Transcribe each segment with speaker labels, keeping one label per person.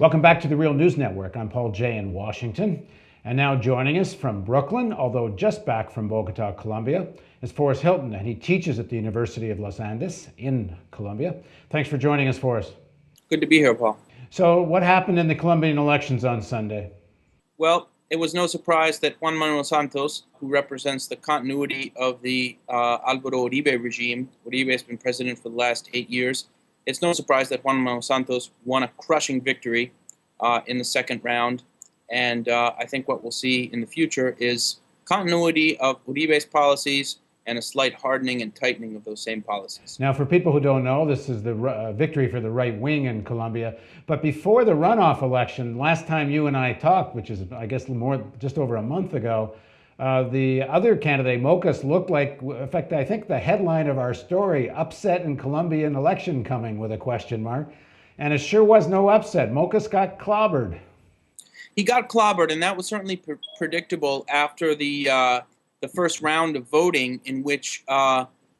Speaker 1: Welcome back to the Real News Network. I'm Paul Jay in Washington. And now joining us from Brooklyn, although just back from Bogota, Colombia, is Forrest Hylton, and he teaches at the University of Los Andes in Colombia. Thanks for joining us, Forrest.
Speaker 2: Good to be here, Paul.
Speaker 1: So what happened in the Colombian elections on Sunday?
Speaker 2: Well, it was no surprise that Juan Manuel Santos, who represents the continuity of the Álvaro Uribe regime, Uribe has been president for the last 8 years. It's no surprise that Juan Manuel Santos won a crushing victory in the second round. And I think what we'll see in the future is continuity of Uribe's policies and a slight hardening and tightening of those same policies.
Speaker 1: Now, for people who don't know, this is the victory for the right wing in Colombia. But before the runoff election, last time you and I talked, which is, I guess, just over a month ago, the other candidate, Mocus, looked like, in fact, I think the headline of our story, upset in Colombian election coming, with a question mark. And it sure was no upset. Mocus got clobbered.
Speaker 2: He got clobbered, and that was certainly predictable after the first round of voting, in which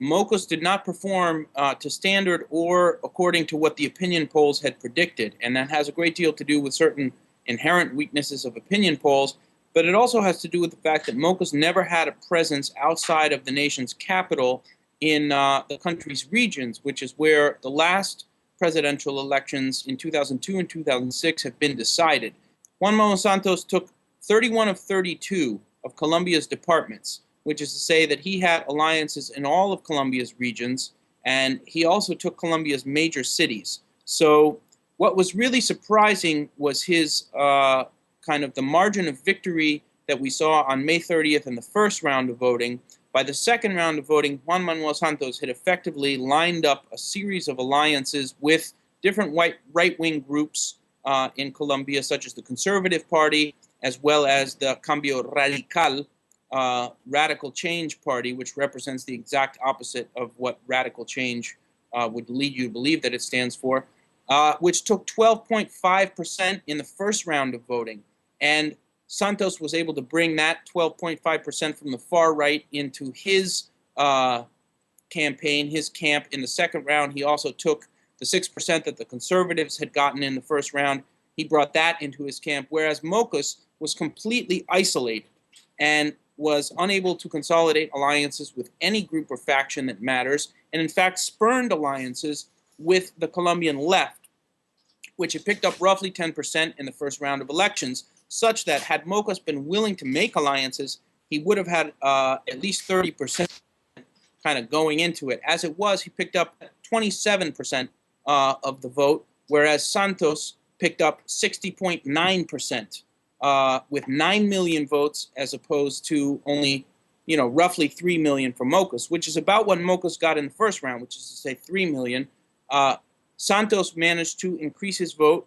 Speaker 2: Mocus did not perform to standard or according to what the opinion polls had predicted. And that has a great deal to do with certain inherent weaknesses of opinion polls, but it also has to do with the fact that Mocus never had a presence outside of the nation's capital in the country's regions, which is where the last presidential elections in 2002 and 2006 have been decided. Juan Manuel Santos took 31 of 32 of Colombia's departments, which is to say that he had alliances in all of Colombia's regions, and he also took Colombia's major cities. So what was really surprising was his kind of the margin of victory that we saw on May 30th in the first round of voting. By the second round of voting, Juan Manuel Santos had effectively lined up a series of alliances with different right-wing groups in Colombia, such as the Conservative Party, as well as the Cambio Radical, Radical Change Party, which represents the exact opposite of what radical change would lead you to believe that it stands for, which took 12.5% in the first round of voting. And Santos was able to bring that 12.5% from the far right into his campaign, his camp in the second round. He also took the 6% that the conservatives had gotten in the first round. He brought that into his camp, whereas Mocus was completely isolated and was unable to consolidate alliances with any group or faction that matters, and in fact spurned alliances with the Colombian left, which had picked up roughly 10% in the first round of elections, such that had Mocus been willing to make alliances, he would have had at least 30% kind of going into it. As it was, he picked up 27% of the vote, whereas Santos picked up 60.9%. With 9 million votes, as opposed to only, roughly 3 million for Mocus, which is about what Mocus got in the first round, which is to say 3 million. Santos managed to increase his vote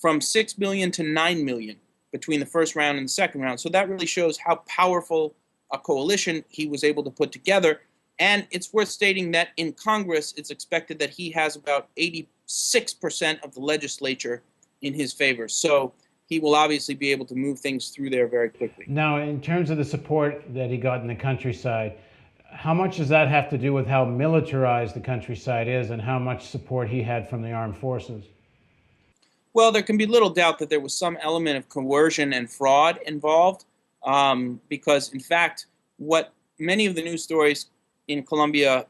Speaker 2: from 6 million to 9 million between the first round and the second round. So that really shows how powerful a coalition he was able to put together. And it's worth stating that in Congress, it's expected that he has about 86% of the legislature in his favor. So he will obviously be able to move things through there very quickly.
Speaker 1: Now, in terms of the support that he got in the countryside, how much does that have to do with how militarized the countryside is and how much support he had from the armed forces?
Speaker 2: Well, there can be little doubt that there was some element of coercion and fraud involved, because, in fact, what many of the news stories in Colombia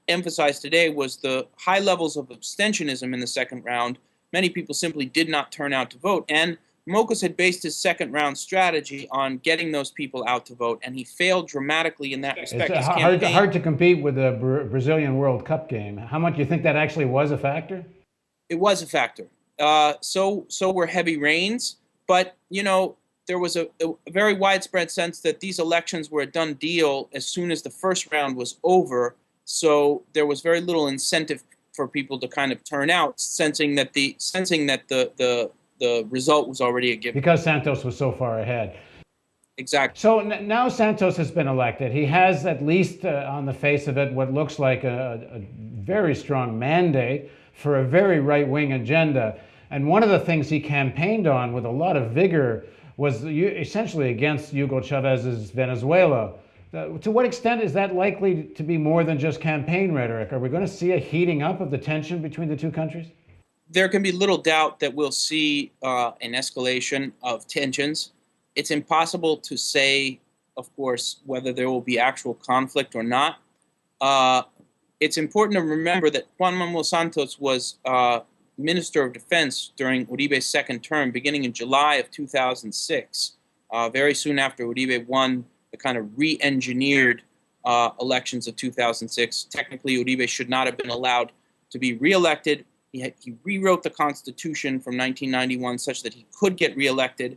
Speaker 2: emphasized today was the high levels of abstentionism in the second round. Many people simply did not turn out to vote, and Mocus had based his second round strategy on getting those people out to vote, and he failed dramatically in that respect.
Speaker 1: It's hard to compete with the Brazilian World Cup game. How much do you think that actually was a factor?
Speaker 2: It was a factor. So were heavy rains, but there was a very widespread sense that these elections were a done deal as soon as the first round was over. So there was very little incentive for people to kind of turn out, sensing that the result was already a given.
Speaker 1: Because Santos was so far ahead.
Speaker 2: Exactly.
Speaker 1: So now Santos has been elected. He has, at least on the face of it, what looks like a very strong mandate for a very right-wing agenda. And one of the things he campaigned on with a lot of vigor was essentially against Hugo Chávez's Venezuela. To what extent is that likely to be more than just campaign rhetoric? Are we going to see a heating up of the tension between the two countries?
Speaker 2: there can be little doubt that we'll see an escalation of tensions. It's impossible to say, of course, whether there will be actual conflict or not. It's important to remember that Juan Manuel Santos was Minister of Defense during Uribe's second term, beginning in July of 2006, very soon after Uribe won the kind of re-engineered elections of 2006. Technically, Uribe should not have been allowed to be reelected. He rewrote the Constitution from 1991 such that he could get reelected.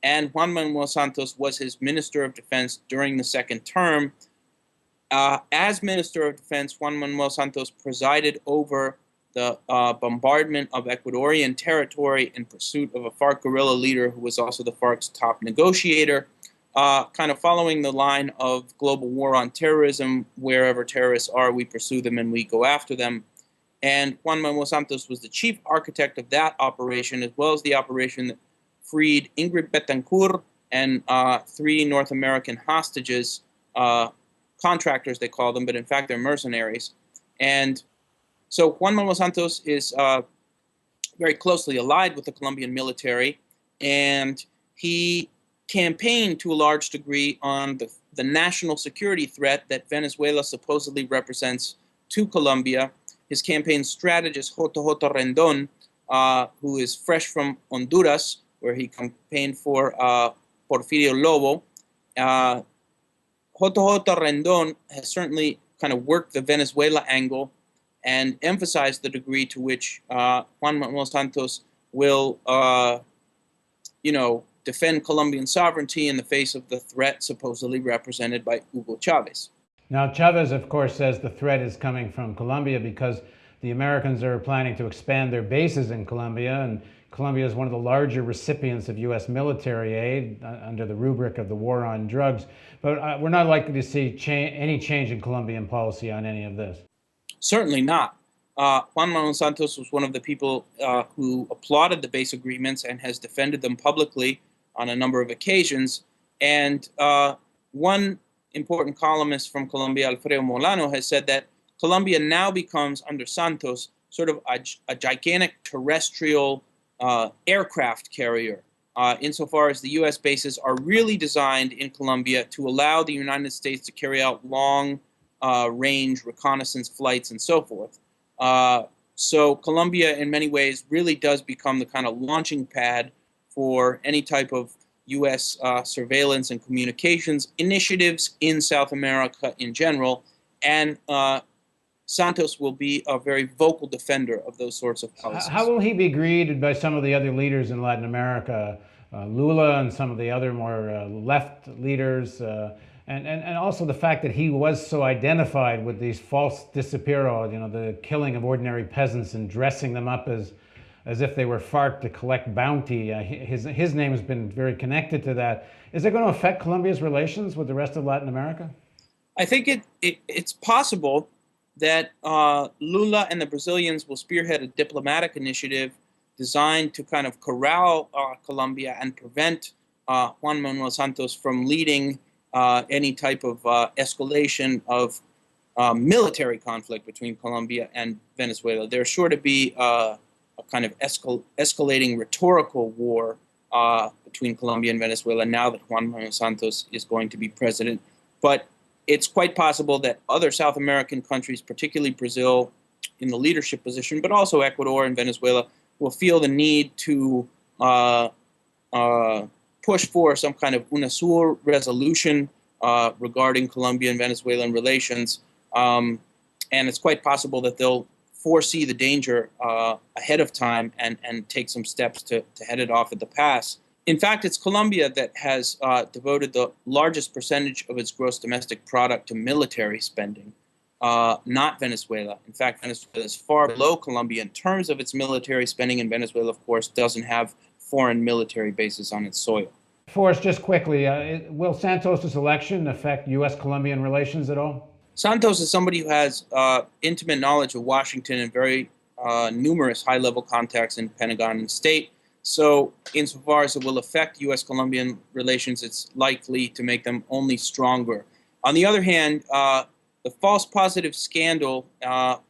Speaker 2: And Juan Manuel Santos was his Minister of Defense during the second term. As Minister of Defense, Juan Manuel Santos presided over the bombardment of Ecuadorian territory in pursuit of a FARC guerrilla leader who was also the FARC's top negotiator, kind of following the line of global war on terrorism. Wherever terrorists are, we pursue them and we go after them. And Juan Manuel Santos was the chief architect of that operation, as well as the operation that freed Ingrid Betancourt and 3 North American hostages, contractors they call them, but in fact they're mercenaries. And so Juan Manuel Santos is very closely allied with the Colombian military, and he campaigned to a large degree on the national security threat that Venezuela supposedly represents to Colombia. His campaign strategist, Joto Rendon, who is fresh from Honduras, where he campaigned for Porfirio Lobo. Joto Rendon has certainly kind of worked the Venezuela angle and emphasized the degree to which Juan Manuel Santos will, defend Colombian sovereignty in the face of the threat supposedly represented by Hugo Chavez.
Speaker 1: Now, Chavez, of course, says the threat is coming from Colombia because the Americans are planning to expand their bases in Colombia, and Colombia is one of the larger recipients of U.S. military aid under the rubric of the war on drugs. But we're not likely to see any change in Colombian policy on any of this.
Speaker 2: Certainly not. Juan Manuel Santos was one of the people who applauded the base agreements and has defended them publicly on a number of occasions. And one important columnist from Colombia, Alfredo Molano, has said that Colombia now becomes, under Santos, sort of a gigantic terrestrial aircraft carrier, insofar as the U.S. bases are really designed in Colombia to allow the United States to carry out long-range reconnaissance flights and so forth. So Colombia, in many ways, really does become the kind of launching pad for any type of U.S. Surveillance and communications initiatives in South America in general, and Santos will be a very vocal defender of those sorts of policies.
Speaker 1: How will he be greeted by some of the other leaders in Latin America, Lula and some of the other more left leaders, and also the fact that he was so identified with these false disappearos, the killing of ordinary peasants and dressing them up as if they were FARC to collect bounty. His name has been very connected to that. Is it going to affect Colombia's relations with the rest of Latin America?
Speaker 2: I think it's possible that Lula and the Brazilians will spearhead a diplomatic initiative designed to kind of corral Colombia and prevent Juan Manuel Santos from leading any type of escalation of military conflict between Colombia and Venezuela. There's sure to be a kind of escalating rhetorical war between Colombia and Venezuela now that Juan Manuel Santos is going to be president. But it's quite possible that other South American countries, particularly Brazil in the leadership position, but also Ecuador and Venezuela, will feel the need to push for some kind of UNASUR resolution regarding Colombian and Venezuelan relations. And it's quite possible that they'll foresee the danger ahead of time and take some steps to head it off at the pass. In fact, it's Colombia that has devoted the largest percentage of its gross domestic product to military spending, not Venezuela. In fact, Venezuela is far below Colombia in terms of its military spending, and Venezuela, of course, doesn't have foreign military bases on its soil.
Speaker 1: Forrest, just quickly, will Santos' election affect U.S.-Colombian relations at all?
Speaker 2: Santos is somebody who has intimate knowledge of Washington and very numerous high-level contacts in Pentagon and state. So insofar as it will affect U.S.-Colombian relations, it's likely to make them only stronger. On the other hand, the false positive scandal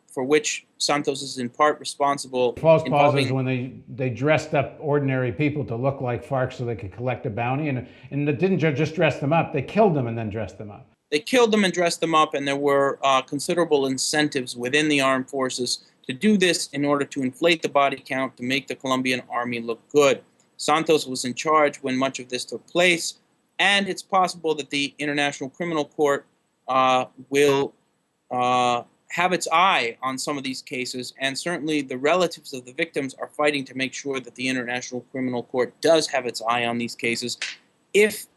Speaker 2: for for which Santos is in part responsible.
Speaker 1: False positives when they dressed up ordinary people to look like FARC so they could collect a bounty, and it didn't just dress them up, they killed them and then dressed them up.
Speaker 2: They killed them and dressed them up, and there were considerable incentives within the armed forces to do this in order to inflate the body count to make the Colombian army look good. Santos was in charge when much of this took place, and it's possible that the International Criminal Court will have its eye on some of these cases, and certainly the relatives of the victims are fighting to make sure that the International Criminal Court does have its eye on these cases. If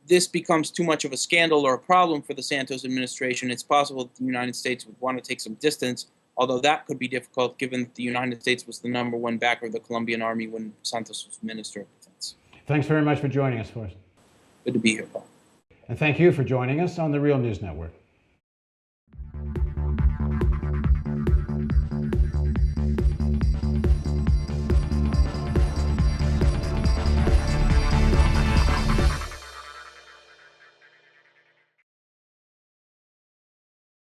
Speaker 2: this becomes too much of a scandal or a problem for the Santos administration, it's possible that the United States would want to take some distance, although that could be difficult given that the United States was the #1 backer of the Colombian army when Santos was Minister of Defense.
Speaker 1: Thanks very much for joining us, Forrest.
Speaker 2: Good to be here, Paul.
Speaker 1: And thank you for joining us on the Real News Network.